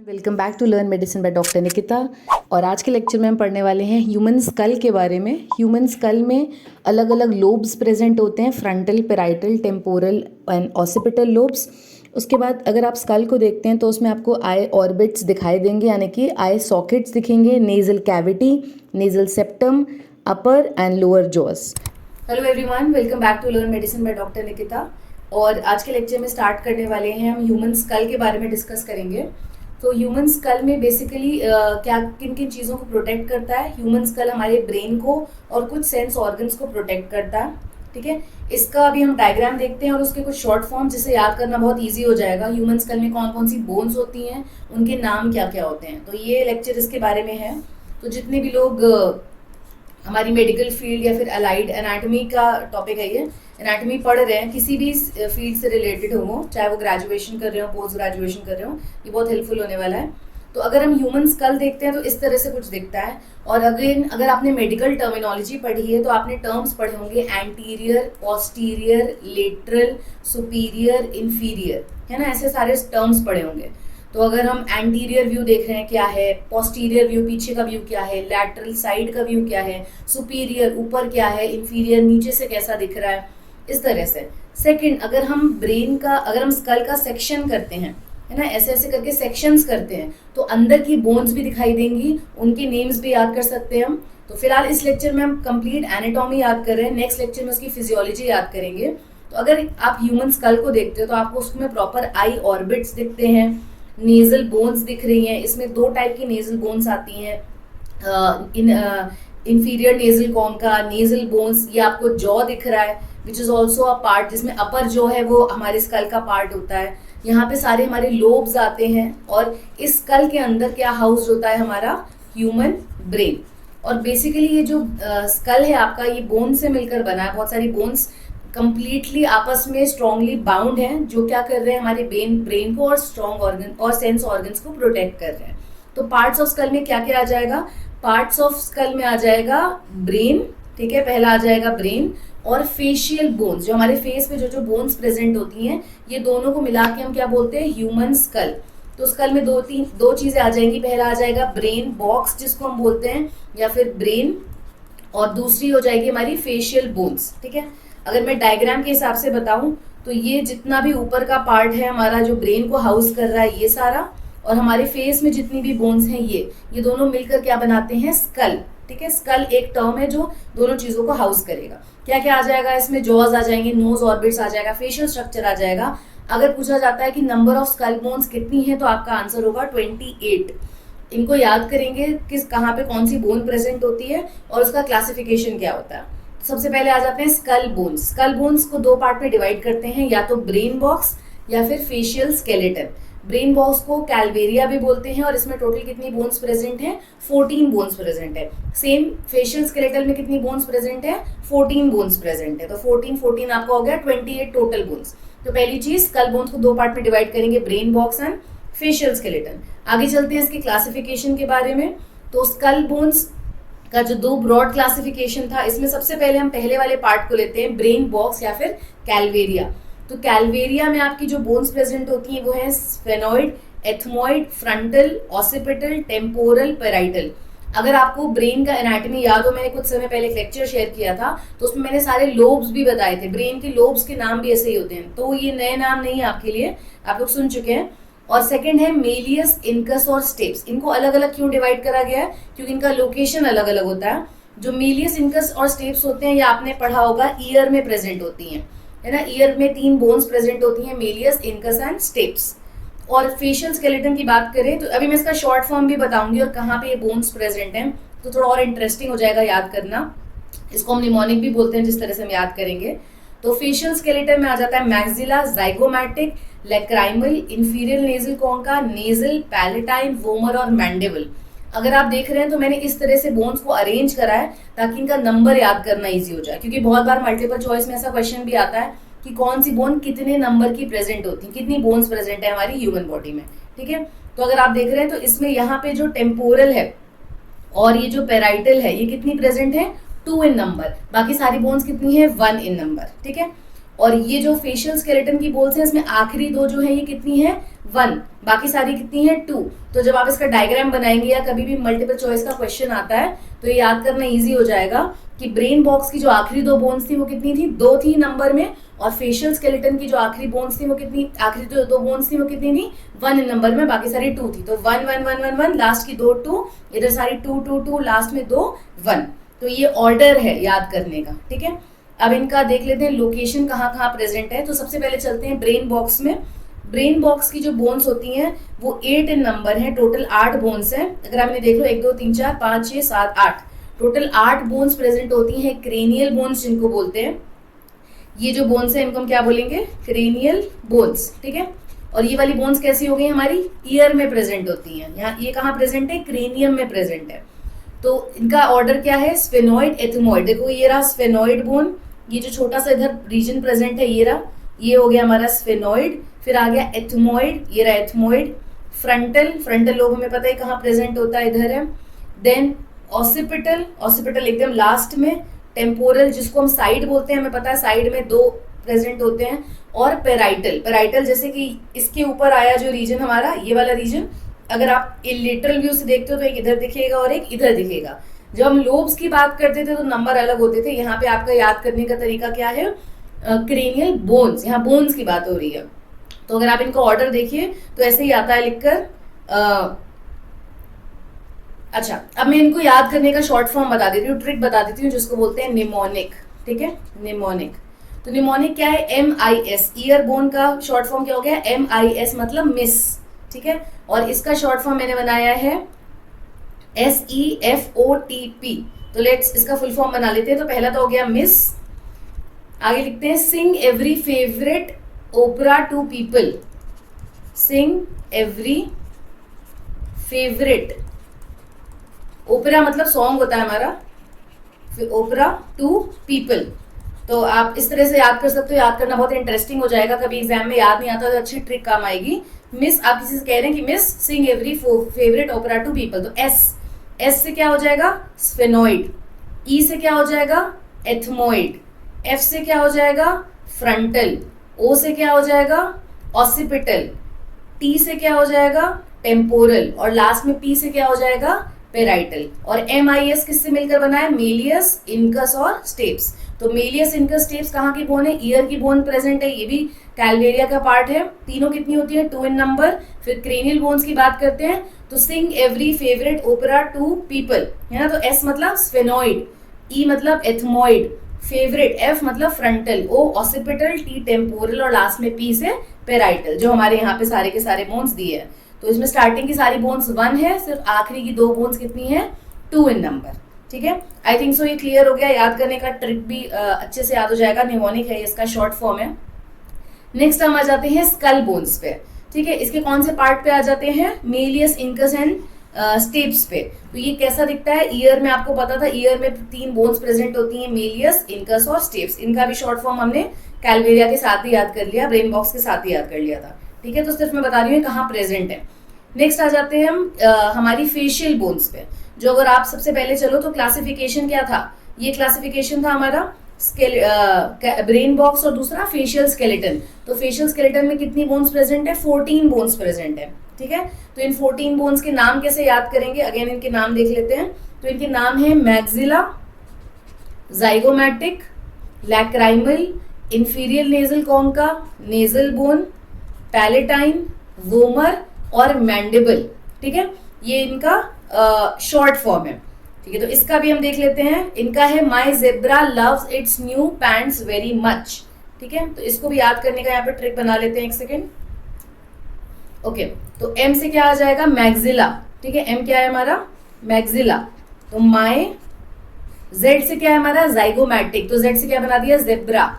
Welcome back to learn medicine by doctor Nikita. और आज के लेक्चर में हम पढ़ने वाले हैं ह्यूमन स्कल के बारे में। ह्यूमन स्कल में अलग अलग लोब्स प्रेजेंट होते हैं, frontal, parietal, temporal and occipital lobes. उसके बाद अगर आप स्कल को देखते हैं तो उसमें आपको आई ऑर्बिट्स दिखाई देंगे, यानी कि आई सॉकेट्स दिखेंगे, nasal cavity, nasal septum, upper and lower jaws. Hello everyone, welcome back to learn medicine by doctor Nikita. और आज के लेक्चर में स्टार्ट करने वाले हैं हम ह्यूमन स्कल के बारे में डिस्कस करेंगे। तो ह्यूमन स्कल में बेसिकली क्या किन किन चीज़ों को प्रोटेक्ट करता है। ह्यूमन स्कल हमारे ब्रेन को और कुछ सेंस ऑर्गन्स को प्रोटेक्ट करता है, ठीक है। इसका अभी हम डायग्राम देखते हैं और उसके कुछ शॉर्ट फॉर्म जिसे याद करना बहुत इजी हो जाएगा। ह्यूमन स्कल में कौन कौन सी बोन्स होती हैं, उनके नाम क्या क्या होते हैं, तो ये लेक्चर इसके बारे में है। तो जितने भी लोग हमारी मेडिकल फील्ड या फिर अलाइड एनाटॉमी का टॉपिक है, ये एनाटॉमी पढ़ रहे हैं, किसी भी फील्ड से रिलेटेड हो, चाहे वो ग्रेजुएशन कर रहे हो, पोस्ट ग्रेजुएशन कर रहे हो, ये बहुत हेल्पफुल होने वाला है। तो अगर हम ह्यूमन स्कल देखते हैं तो इस तरह से कुछ दिखता है। और अगर आपने मेडिकल टर्मिनोलॉजी पढ़ी है तो आपने टर्म्स पढ़े होंगे anterior, posterior, lateral, superior, inferior, है ना, ऐसे सारे टर्म्स पढ़े होंगे। तो अगर हम एंटीरियर व्यू देख रहे हैं क्या है, पोस्टीरियर व्यू पीछे का व्यू क्या है, लैटरल साइड का व्यू क्या है, सुपीरियर ऊपर क्या है, इंफीरियर नीचे से कैसा दिख रहा है, इस तरह से। सेकंड, अगर हम स्कल का सेक्शन करते हैं, है ना, ऐसे ऐसे करके सेक्शंस करते हैं, तो अंदर की बोन्स भी दिखाई देंगी, उनके नेम्स भी याद कर सकते हैं हम। तो फिलहाल इस लेक्चर में हम कंप्लीट एनाटॉमी याद कर रहे हैं, नेक्स्ट लेक्चर में उसकी फिजियोलॉजी याद करेंगे। तो अगर आप ह्यूमन स्कल को देखते हो तो आपको उसमें प्रॉपर आई ऑर्बिट्स दिखते हैं, नेजल बोन्स दिख रही हैं। इसमें दो टाइप की नेजल बोन्स आती हैं, इंफीरियर नेजल कॉन का नेजल बोन्स, ये आपको जॉ दिख रहा है, which is also a part, जिसमें अपर जो है वो हमारे स्कल का पार्ट होता है। यहाँ पे सारे हमारे लोब्स आते हैं और इस स्कल के अंदर क्या हाउस होता है, हमारा ह्यूमन ब्रेन। और बेसिकली ये जो स्कल है आपका, ये बोन से मिलकर बना है, बहुत सारी बोन्स कंप्लीटली आपस में स्ट्रांगली बाउंड हैं, जो क्या कर रहे हैं, हमारे ब्रेन को और स्ट्रॉन्ग ऑर्गन और सेंस ऑर्गन्स को प्रोटेक्ट कर रहे हैं। तो पार्ट्स ऑफ स्कल में क्या क्या आ जाएगा, पार्ट्स ऑफ स्कल में आ जाएगा ब्रेन, ठीक है, पहला आ जाएगा ब्रेन, और फेशियल बोन्स, जो हमारे फेस पे जो बोन्स प्रेजेंट होती हैं, ये दोनों को मिला के हम क्या बोलते हैं, ह्यूमन स्कल। तो स्कल में दो चीजें आ जाएंगी, पहला आ जाएगा ब्रेन बॉक्स जिसको हम बोलते हैं, या फिर ब्रेन, और दूसरी हो जाएगी हमारी फेशियल बोन्स, ठीक है। अगर मैं डायग्राम के हिसाब से बताऊं तो ये जितना भी ऊपर का पार्ट है हमारा, जो ब्रेन को हाउस कर रहा है, ये सारा, और हमारे फेस में जितनी भी बोन्स हैं, ये दोनों मिलकर क्या बनाते हैं, स्कल, ठीक है। स्कल एक टर्म है जो दोनों चीजों को हाउस करेगा। क्या क्या आ जाएगा इसमें, जॉज आ जाएंगे, नोज ऑर्बिट्स आ जाएगा, फेशियल स्ट्रक्चर आ जाएगा। अगर पूछा जाता है कि नंबर ऑफ स्कल बोन्स कितनी है, तो आपका आंसर होगा 28। इनको याद करेंगे कहाँ पे कौन सी बोन प्रेजेंट होती है और उसका क्लासिफिकेशन क्या होता है। सबसे पहले आ जाते हैं स्कल बोन्स। स्कल बोन्स को दो पार्ट में डिवाइड करते हैं, या तो ब्रेन बॉक्स या फिर फेशियल स्केलेटन। ब्रेन बॉक्स को कैलवेरिया भी बोलते हैं, और इसमें टोटल कितनी बोन्स प्रेजेंट है, 14 बोन्स प्रेजेंट है। सेम फेशियल स्केलेटन में कितनी बोन्स प्रेजेंट है, 14 बोन्स प्रेजेंट है। तो 14 आपका हो गया 28 टोटल बोन्स। तो पहली चीज, स्कल बोन्स को दो पार्ट में डिवाइड करेंगे, brain box and facial skeleton. आगे चलते हैं इसके क्लासिफिकेशन के बारे में। तो स्कल बोन्स का जो दो ब्रॉड क्लासिफिकेशन था, इसमें सबसे पहले हम पहले वाले पार्ट को लेते हैं, ब्रेन बॉक्स या फिर कैलवेरिया। तो कैलवेरिया में आपकी जो बोन्स प्रेजेंट होती हैं वो है sphenoid, ethmoid, frontal, occipital, temporal, parietal. अगर आपको ब्रेन का एनाटॉमी याद हो, मैंने कुछ समय पहले एक लेक्चर शेयर किया था, तो उसमें मैंने सारे लोब्स भी बताए थे। ब्रेन के लोब्स के नाम भी ऐसे ही होते हैं, तो ये नए नाम नहीं है आपके लिए, आप लोग सुन चुके हैं। और सेकंड है मेलियस, इनकस और स्टेप्स। इनको अलग अलग क्यों डिवाइड करा गया है, क्योंकि इनका लोकेशन अलग अलग होता है। जो मेलियस, इनकस और स्टेप्स होते हैं, ये आपने पढ़ा होगा, ईयर में प्रेजेंट होती हैं, है ना। ईयर में 3 बोन्स प्रेजेंट होती हैं, मेलियस, इनकस एंड स्टेप्स। और फेशियल स्केलेटन की बात करें तो अभी मैं इसका शॉर्ट फॉर्म भी बताऊंगी और कहाँ पे ये बोन्स प्रेजेंट हैं, तो थोड़ा और इंटरेस्टिंग हो जाएगा याद करना। इसको हम निमोनिक भी बोलते हैं, जिस तरह से हम याद करेंगे। तो फेशियल स्केलेटन में आ जाता है maxilla, zygomatic, lacrimal, inferior nasal concha, nasal, palatine, vomer और मैंडिबल। अगर आप देख रहे हैं तो मैंने इस तरह से बोन्स को अरेंज करा है ताकि इनका नंबर याद करना इजी हो जाए, क्योंकि बहुत बार मल्टीपल चॉइस में ऐसा क्वेश्चन भी आता है कि कौन सी बोन कितने नंबर की प्रेजेंट होती है, कितनी बोन्स प्रेजेंट है हमारी ह्यूमन बॉडी में, ठीक है। तो अगर आप देख रहे हैं तो इसमें यहाँ पे जो टेम्पोरल है और ये जो पेराइटल है, ये कितनी प्रेजेंट है, 2 इन नंबर। बाकी सारी बोन्स कितनी है, 1 इन नंबर, ठीक है। और ये जो फेशियल स्केलेटन की बोन्स हैं इसमें आखिरी दो जो है ये कितनी है 1, बाकी सारी कितनी है 2। तो जब आप इसका डायग्राम बनाएंगे या कभी भी मल्टीपल चॉइस का क्वेश्चन आता है तो ये याद करना इजी हो जाएगा कि ब्रेन बॉक्स की जो आखिरी दो बोन्स थी वो कितनी थी 2 थी नंबर में, और फेशियल स्केलेटन की जो आखिरी बोन्स थी वो कितनी, आखिरी जो दो बोन्स थी वो कितनी थी 1 नंबर में, बाकी सारी 2 थी। तो 1 1 1 1 1, लास्ट की 2 2, इधर सारी 2 2 2, लास्ट में 2 1। तो ये ऑर्डर है याद करने का, ठीक है। अब इनका देख लेते हैं लोकेशन कहाँ कहाँ प्रेजेंट है। तो सबसे पहले चलते हैं ब्रेन बॉक्स में। ब्रेन बॉक्स की जो बोन्स होती हैं वो 8 इन नंबर है, टोटल 8 बोन्स हैं। अगर आपने देख लो 1 2 3 4 5 6 7 8, टोटल 8 बोन्स प्रेजेंट होती हैं, क्रेनियल बोन्स जिनको बोलते हैं। ये जो बोन्स है इनको हम क्या बोलेंगे, क्रेनियल बोन्स, ठीक है। और ये वाली बोन्स कैसी हो गई हमारी, ईयर में प्रेजेंट होती हैं। यहाँ ये कहाँ प्रेजेंट है, क्रेनियम में प्रेजेंट है। तो इनका ऑर्डर क्या है, स्फेनॉइड एथमॉइड। देखो ये रहा स्फेनॉइड बोन, ये जो छोटा सा इधर रीजन प्रेजेंट है ये रहा, ये हो गया हमारा स्फेनॉइड। फिर आ गया एथमॉइड, ये रहा एथमॉइड। फ्रंटल, फ्रंटल लोब हमें पता है कहाँ प्रेजेंट होता है, इधर है। देन ऑसिपिटल, ऑसिपिटल एकदम लास्ट में। टेम्पोरल जिसको हम साइड बोलते हैं, हमें पता है साइड में 2 प्रेजेंट होते हैं। और पेराइटल, पेराइटल जैसे कि इसके ऊपर आया जो रीजन हमारा, ये वाला रीजन, अगर आप लेटरल व्यू से देखते हो तो एक इधर दिखेगा और एक इधर दिखेगा। जब हम लोब्स की बात करते थे तो नंबर अलग होते थे। यहाँ पे आपका याद करने का तरीका क्या है, क्रेनियल बोन्स, यहाँ बोन्स की बात हो रही है। तो अगर आप इनका ऑर्डर देखिए तो ऐसे ही आता है लिखकर। अच्छा, अब मैं इनको याद करने का शॉर्ट फॉर्म बता देती हूँ, ट्रिक बता देती हूँ, जिसको बोलते हैं निमोनिक, ठीक है, निमोनिक। तो निमोनिक क्या है, MIS, ईयर बोन का शॉर्ट फॉर्म क्या हो गया, MIS मतलब मिस, ठीक है। और इसका शॉर्ट फॉर्म मैंने बनाया है SEFOTP। तो लेट्स इसका फुल फॉर्म बना लेते हैं। तो पहला तो हो गया मिस, आगे लिखते हैं sing every favourite opera to people, sing every favourite, opera मतलब सॉन्ग होता है हमारा, ओपेरा टू पीपल। तो आप इस तरह से याद कर सकते हो, याद करना बहुत इंटरेस्टिंग हो जाएगा। कभी एग्जाम में याद नहीं आता तो अच्छी ट्रिक काम आएगी। मिस, आप किसी से कह रहे हैं कि miss sing every favourite opera to people, तो एस से क्या हो जाएगा, स्फेनॉइड। ई से क्या हो जाएगा, एथमॉइड। एफ से क्या हो जाएगा, फ्रंटल। ओ से क्या हो जाएगा, ऑसिपिटल। टी से क्या हो जाएगा, टेम्पोरल। और लास्ट में पी से क्या हो जाएगा, पेराइटल। और MIS किससे मिलकर बना है, मेलियस, इनकस और स्टेप्स। तो मेलियस, इनकस, स्टेप्स कहाँ की बोन है, ईयर की बोन प्रेजेंट है, ये भी कैलवेरिया का पार्ट है। तीनों कितनी होती है, 2 इन नंबर। फिर क्रेनियल बोन्स की बात करते हैं तो sing every favourite opera to people, है ना। तो S मतलब स्फेनॉइड, E मतलब एथमॉइड, फेवरेट F मतलब frontal, O occipital, T temporal और लास्ट में P से पेराइटल, जो हमारे यहाँ पे सारे के सारे बोन्स दिए हैं। तो इसमें स्टार्टिंग की सारी बोन्स 1 है, सिर्फ आखिरी की 2 बोन्स कितनी है, 2 इन नंबर, ठीक है। आई थिंक सो ये क्लियर हो गया, याद करने का ट्रिक भी अच्छे से याद हो जाएगा। निमोनिक है, इसका शॉर्ट फॉर्म है। नेक्स्ट हम आ जाते हैं स्कल बोन्स पे, ठीक है। इसके कौन से पार्ट पे आ जाते हैं, मेलियस, इनकस एंड स्टेप्स पे। तो ये कैसा दिखता है, ईयर में आपको पता था ईयर में 3 बोन्स प्रेजेंट होती हैं, मेलियस, इनकस और स्टेप्स। इनका भी शॉर्ट फॉर्म हमने कैलवेरिया के साथ ही याद कर लिया, ब्रेन बॉक्स के साथ ही याद कर लिया था, ठीक है। तो सिर्फ मैं बता रही हूँ कहाँ प्रेजेंट है। नेक्स्ट आ जाते हैं हम हमारी फेशियल बोन्स पे, जो अगर आप सबसे पहले चलो तो क्लासिफिकेशन क्या था, ये क्लासिफिकेशन था हमारा ब्रेन बॉक्स और दूसरा फेशियल स्केलेटन। तो फेशियल स्केलेटन में कितनी बोन्स प्रेजेंट है, 14 बोन्स प्रेजेंट है, ठीक है। तो इन 14 बोन्स के नाम कैसे याद करेंगे, अगेन इनके नाम देख लेते हैं। तो इनके नाम है maxilla, zygomatic, lacrimal, inferior nasal concha, nasal bone, palatine, vomer और मैंडिबल, ठीक है। ये इनका शॉर्ट फॉर्म है, ठीक है। तो इसका भी हम देख लेते हैं। इनका है my zebra loves its new pants very much, ठीक है। तो इसको भी याद करने का यहाँ पे ट्रिक बना लेते हैं, एक सेकेंड। ओके, तो M से क्या आ जाएगा, मैक्सिला, ठीक है। M क्या है हमारा, मैक्सिला। तो माई, Z से क्या है हमारा, जाइगोमैटिक, तो Z से क्या बना दिया, जेब्रा।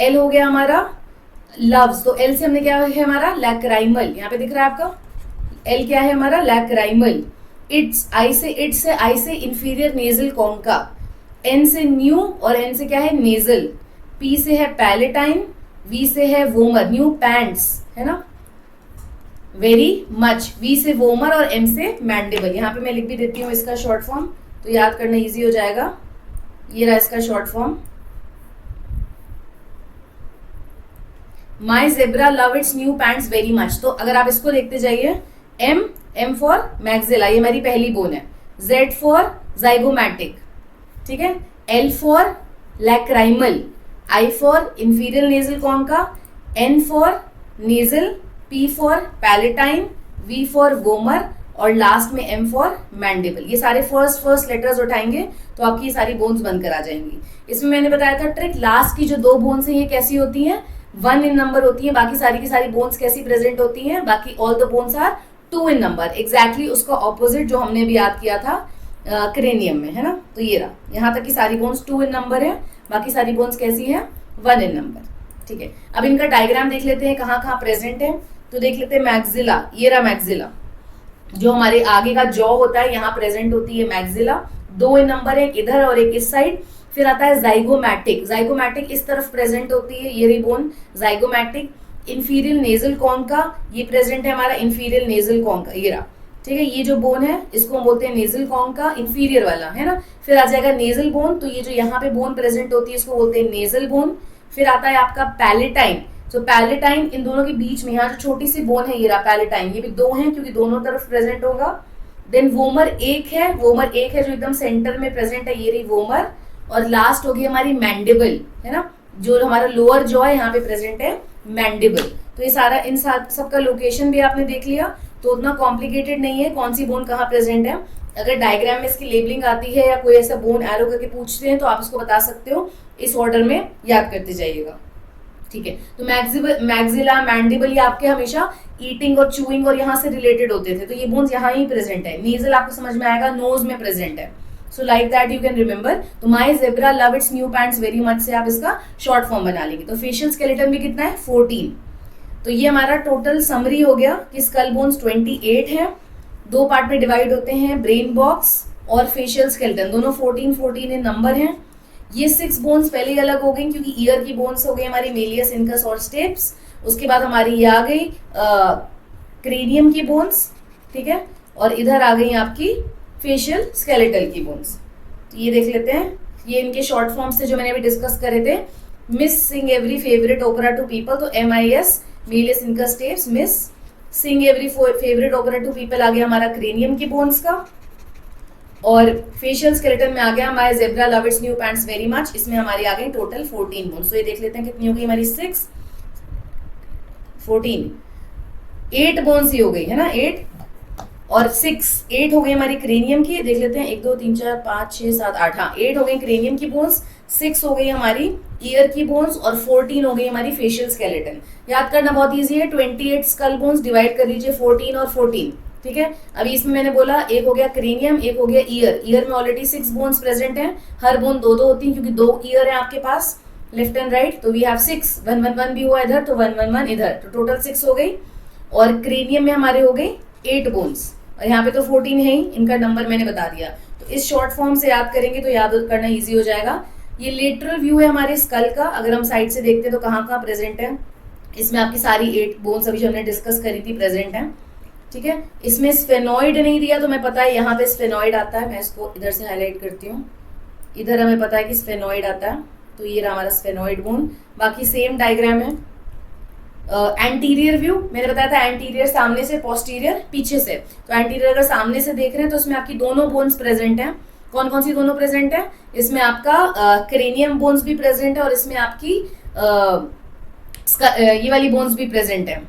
L हो गया हमारा लव्स, तो L से हमने क्या है हमारा, लैक्राइमल, यहाँ पे दिख रहा है आपका, L क्या है हमारा, लैक्राइमल। इट्स, I से इंफीरियर नेजल कॉन्का, N से न्यू और N से क्या है, नेजल। P से है पैलेटाइन, V से है वोमर, न्यू पैंट्स, है ना, वेरी मच। V से वोमर और M से मैंडिबल। यहाँ पे मैं लिख भी देती हूँ इसका शॉर्ट फॉर्म, तो याद करना इजी हो जाएगा। ये रहा इसका शॉर्ट फॉर्म। माई zebra love its new pants very much, तो अगर आप इसको देखते जाइए, एम फॉर मैक्सिला, ये हमारी पहली बोन है, जेड फॉर जाइगोमैटिक, ठीक है, L for lacrimal, I for inferior nasal concha, N for nasal, P for palatine, V for vomer और लास्ट में एम फॉर मैंडिबल। ये सारे फर्स्ट लेटर्स उठाएंगे तो आपकी ये सारी बोन्स बनकर आ जाएंगी। इसमें मैंने बताया था ट्रिक, लास्ट की जो 2 बोन्स हैं ये कैसी होती हैं, 1 इन नंबर होती हैं, बाकी सारी की सारी बोन्स कैसी प्रेजेंट होती हैं, बाकी all the bones are 2 in number. Exactly उसका ऑपोजिट जो हमने भी याद किया था क्रेनियम में, है ना। तो ये रहा, यहाँ तक की सारी बोन्स 2 इन नंबर है, बाकी सारी बोन्स कैसी है, 1 इन नंबर, ठीक है। अब इनका डायग्राम देख लेते हैं कहाँ कहाँ प्रेजेंट है। तो देख लेते हैं मैक्सिला, ये रहा मैक्सिला, जो हमारे आगे का जॉ होता है यहाँ प्रेजेंट होती है मैक्सिला, 2 इन नंबर, एक इधर और एक इस साइड। फिर आता है जाइगोमैटिक, जाइगोमैटिक इस तरफ प्रेजेंट होती है, ये रही बोन जाइगोमैटिक। इंफीरियल नेजल कॉन्का, ये प्रेजेंट है हमारा इंफीरियल नेजल कॉन्का, ये रहा, ठीक है। ये जो बोन है इसको हम बोलते हैं नेजल कॉन्का, इंफीरियर वाला, है ना। फिर आ जाएगा नेजल बोन, तो ये जो यहाँ पे बोन प्रेजेंट होती है इसको बोलते हैं नेजल बोन। फिर आता है आपका पैलेटाइन, तो पैलेटाइन इन दोनों के बीच में यहाँ जो छोटी सी बोन है ये रहा पैलेटाइन, ये भी 2 हैं क्योंकि दोनों तरफ प्रेजेंट होगा। देन वोमर एक है, वोमर एक है जो एकदम सेंटर में प्रेजेंट है, ये रही वोमर। और लास्ट होगी हमारी मैंडिबल, है ना, जो हमारा लोअर जॉ है यहाँ पे प्रेजेंट है मैंडिबल। तो ये सारा इन सबका लोकेशन भी आपने देख लिया, तो उतना कॉम्प्लिकेटेड नहीं है कौन सी बोन कहाँ प्रेजेंट है। अगर डायग्राम में इसकी लेबलिंग आती है या कोई ऐसा बोन एरो करके पूछते हैं तो आप इसको बता सकते हो, इस ऑर्डर में याद करते जाइएगा, ठीक है। तो मैक्सिला, मैंडिबल ये आपके हमेशा ईटिंग और चूइंग और यहाँ से रिलेटेड होते थे, तो ये बोन्स यहाँ ही प्रेजेंट है। नेजल आपको समझ में आएगा, नोज में प्रेजेंट है, so like that you can remember. तो my zebra love its new pants very much से आप इसका शॉर्ट फॉर्म बना लेंगे। तो फेशियल स्केलेटन भी कितना है, 14। तो ये हमारा टोटल समरी हो गया कि स्कल बोन्स 28 है, 2 पार्ट में डिवाइड होते हैं, ब्रेन बॉक्स और फेशियल स्केलेटन, दोनों 14 इन नंबर हैं। ये 6 बोन्स पहले ही अलग हो गई क्योंकि ईयर की बोन्स हो गई हमारी मेलियस, इनकस और स्टेप्स। उसके बाद हमारी ये आ गई क्रेनियम की बोन्स, ठीक है, और इधर आ गई आपकी फेशियल स्केलेटल की बोन्स। तो ये देख लेते हैं, ये इनके शॉर्ट फॉर्म्स थे जो मैंने अभी डिस्कस करे थे। Miss sing every favourite opera to people, तो MIS malleus, incus, stapes. Miss sing every favourite opera to people आ गया हमारा क्रेनियम की बोन्स का। और फेशियल स्केलेटन में आ गया my zebra love its new pants very much, इसमें हमारी आ गई टोटल 14 बोन्स। तो ये देख लेते हैं कितनी हो गई हमारी, 6 14 8 बोन्स ही हो गई, है ना, 8 और 6 8 हो गई हमारी क्रेनियम की। देख लेते हैं 1 2 3 4 5 6 7 8, हाँ 8 हो गई क्रेनियम की बोन्स, 6 हो गई हमारी ईयर की बोन्स और 14 हो गई हमारी फेशियल स्केलेटन। याद करना बहुत ईजी है, 28 स्कल बोन्स डिवाइड कर लीजिए 14 और 14, ठीक है। अभी इसमें मैंने बोला एक हो गया क्रेनियम, एक हो गया ईयर। ईयर में ऑलरेडी 6 बोन्स प्रेजेंट हैं, हर बोन 2 2 होती हैं क्योंकि 2 ईयर है आपके पास, लेफ्ट एंड राइट। तो वी हैव 6, 1 1 1 भी हुआ इधर, तो 1 1 1 इधर, तो टोटल 6 हो गई। और क्रेनियम में हमारे हो गई 8 बोन्स, और यहाँ पे तो 14 है ही, इनका नंबर मैंने बता दिया। तो इस शॉर्ट फॉर्म से याद करेंगे तो याद करना ईजी हो जाएगा। ये लेटरल व्यू है हमारे स्कल का, अगर हम साइड से देखते हैं तो कहाँ कहाँ प्रेजेंट है। इसमें आपकी सारी 8 बोन्स अभी जो हमने डिस्कस करी थी प्रेजेंट है, ठीक है। इसमें स्फेनॉइड नहीं दिया तो मैं पता है यहाँ पे स्फेनॉइड आता है, मैं इसको इधर से हाईलाइट करती हूँ। इधर हमें पता है कि स्फेनॉइड आता है, तो ये रहा हमारा स्फेनॉइड बोन। बाकी सेम डायग्राम है। एंटीरियर व्यू मैंने बताया था, एंटीरियर सामने से, पोस्टीरियर पीछे से। तो एंटीरियर अगर सामने से देख रहे हैं तो इसमें आपकी दोनों बोन्स प्रेजेंट हैं। कौन कौन सी दोनों प्रेजेंट है, इसमें आपका क्रेनियम बोन्स भी प्रेजेंट है और इसमें आपकी ये वाली बोन्स भी प्रेजेंट है,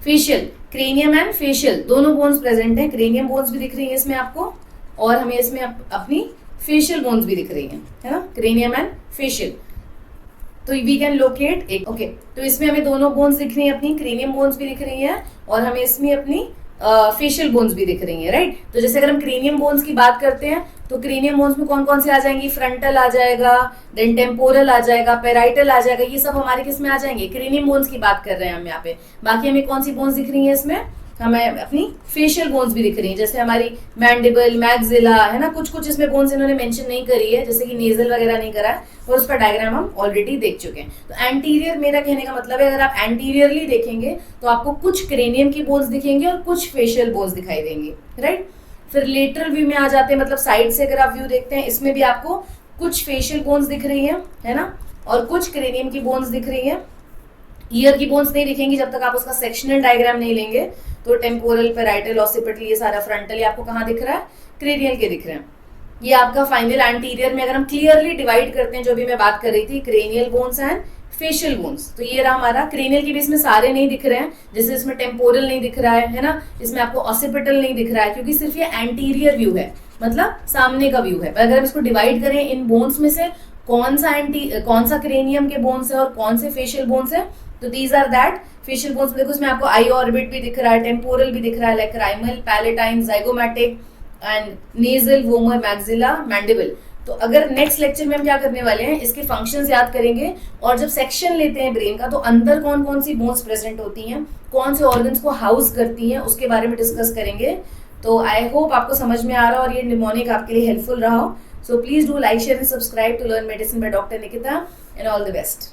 फेशियल, क्रेनियम एंड फेशियल दोनों बोन्स प्रेजेंट हैं। क्रेनियम बोन्स भी दिख रही है इसमें आपको, और हमें इसमें अपनी फेशियल बोन्स भी दिख रही है ना, क्रेनियम एंड फेशियल। तो वी कैन लोकेट एक, ओके। तो इसमें हमें दोनों बोन्स दिख रही हैं, अपनी क्रेनियम बोन्स भी दिख रही हैं और हमें इसमें अपनी फेशियल बोन्स भी दिख रही हैं, राइट। तो जैसे अगर हम क्रेनियम बोन्स की बात करते हैं तो क्रेनियम बोन्स में कौन कौन से आ जाएंगी, फ्रंटल आ जाएगा, देन टेम्पोरल आ जाएगा, पेराइटल आ जाएगा, ये सब हमारे किस में आ जाएंगे, क्रेनियम बोन्स की बात कर रहे हैं हम यहाँ पे। बाकी हमें कौन सी बोन्स दिख रही है इसमें, हमें अपनी फेशियल बोन्स भी दिख रही हैं, जैसे हमारी मैंडिबल, मैक्सिला, है ना। कुछ कुछ इसमें बोन्स इन्होंने मेंशन नहीं करी है, जैसे कि नेजल वगैरह नहीं करा है, और उसका डायग्राम हम ऑलरेडी देख चुके हैं। तो एंटीरियर, मेरा कहने का मतलब है अगर आप एंटीरियरली देखेंगे तो आपको कुछ क्रेनियम की बोन्स दिखेंगे और कुछ फेशियल बोन्स दिखाई देंगे, राइट। फिर लेटरल व्यू में आ जाते हैं, मतलब साइड से अगर आप व्यू देखते हैं, इसमें भी आपको कुछ फेशियल बोन्स दिख रही है ना, और कुछ क्रेनियम की बोन्स दिख रही है। ईयर की बोन्स नहीं दिखेंगी जब तक आप उसका सेक्शनल डायग्राम नहीं लेंगे। तो टेम्पोरल, पेराइटल, ऑसिपिटल, ये सारा फ्रंटल ये आपको कहाँ दिख रहा है, क्रेनियल के दिख रहे हैं। ये आपका फाइनल एंटीरियर में अगर हम क्लियरली डिवाइड करते हैं, जो भी मैं बात कर रही थी, cranial bones and facial bones, तो ये रहा हमारा। क्रेनियल के भी इसमें सारे नहीं दिख रहे हैं, जैसे इसमें टेम्पोरल नहीं दिख रहा है ना, इसमें आपको ऑसिपिटल नहीं दिख रहा है, क्योंकि सिर्फ ये एंटीरियर व्यू है, मतलब सामने का व्यू है। पर अगर हम इसको डिवाइड करें इन बोन्स में से कौन सा क्रेनियम के बोन्स है और कौन से फेशियल बोन्स है, तो these are that facial bones. देखो इसमें आपको आई ऑर्बिट भी दिख रहा है, टेम्पोरल भी दिख रहा है, lacrimal, palatine, zygomatic and nasal, vomer, maxilla, mandible. तो अगर नेक्स्ट लेक्चर में हम क्या करने वाले हैं, इसके फंक्शंस याद करेंगे, और जब सेक्शन लेते हैं ब्रेन का तो अंदर कौन कौन सी बोन्स प्रेजेंट होती हैं, कौन से ऑर्गन्स को हाउस करती हैं, उसके बारे में डिस्कस करेंगे। तो आई होप आपको समझ में आ रहा हो और ये निमोनिक आपके लिए हेल्पफुल रहा हो। So please do like, share and subscribe to learn medicine by doctor Nikita, and all the best.